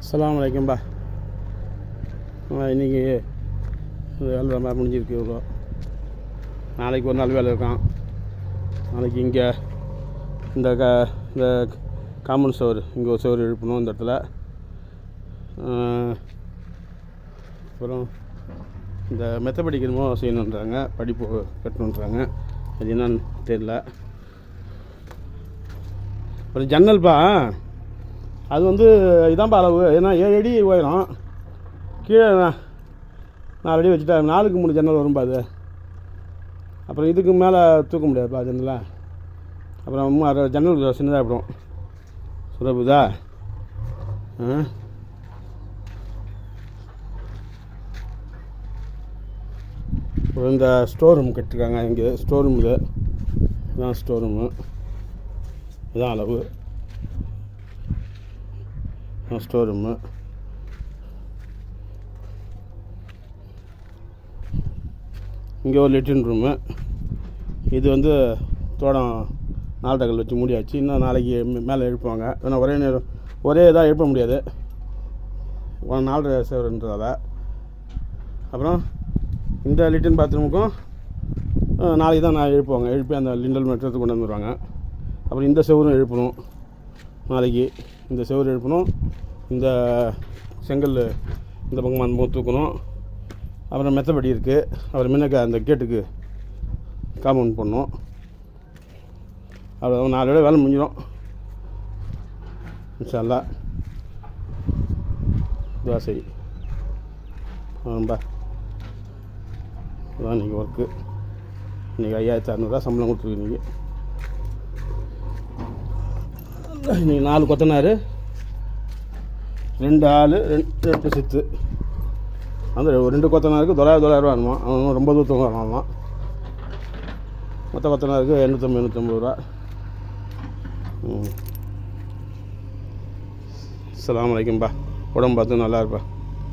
அஸ்ஸலாமு அலைக்கும்பா. இன்றைக்கி வேலை ரொம்ப முடிஞ்சிருக்கு. இவ்வளோ நாளைக்கு ஒரு நாள் வேலை இருக்கான். நாளைக்கு இங்கே இந்த காமன் சுவர், இங்கே ஒரு சுவர் எழுப்பணும் இந்த இடத்துல. அப்புறம் இந்த மெத்தபடிக்கு என்னமோ செய்யணுன்றாங்க, படிப்பு கட்டணுன்றாங்க. அது என்னன்னு தெரியல. ஒரு ஜன்னல்ப்பா, அது வந்து இதான்ப்பா அளவு. ஏன்னா 7 அடி உயரம், கீழே 4 அடி வச்சுட்டா 4க்கு 3 ஜன்னல் வரும்பா அது. அப்புறம் இதுக்கு மேலே தூக்க முடியாதுப்பா ஜன்னலை. அப்புறம் ஜன்னல் சின்னதாக போடும். சுரப்புதா? அப்புறம் இந்த ஸ்டோர் ரூம் கட்டிருக்காங்க. இங்கே ஸ்டோர் ரூம், இதுதான் ஸ்டோர் ரூமு. இதுதான் அளவு ஸ்டோர் ரூமு. இங்கே ஒரு லெட்ரின் ரூமு. இது வந்து தோடம் 4 டகல் வச்சு மூடியாச்சு. இன்னும் நாளைக்கு மேலே எழுப்புவாங்க. ஏன்னா ஒரே இதாக எழுப்ப முடியாது, 4 சேவருன்றதால. அப்புறம் இந்த லெட்ரின் பாத்ரூமுக்கும் நாளைக்கு தான் எழுப்புவாங்க. எழுப்பி அந்த லிண்டல் மெட்டத்துக்கு கொண்டு வந்துடுவாங்க. அப்புறம் இந்த செவரும் எழுப்பணும் நாளைக்கு. இந்த செவரு எழுப்பணும், இந்த செங்கல் இந்த பக்கம் அந்த பக்கம் தூக்கணும். அப்புறம் மெத்தபடி இருக்குது. அப்புறம் முன்னக்க அந்த கேட்டுக்கு காம்பவுண்ட் பண்ணணும். அப்புறம் 4 வேலை முடிஞ்சிடும் இன்ஷா அல்லாஹ். துஆ செய். ரொம்ப அதான் இன்றைக்கி ஒர்க்கு. இன்றைக்கி 5600 சம்பளம் கொடுத்துருக்கு. இன்றைக்கி 4 கொத்தனார், 2 ஆள், 2 சித்து. அந்த 2 கொத்தனாருக்கு 900 வேணுமா? அவன் ரொம்ப தூரம் வரணுமா? மொத்த கொத்தனாருக்கு 850 ரூபா. அஸ்ஸலாமு அலைக்கும்பா. உடம்பு பார்த்து நல்லா இருப்பா.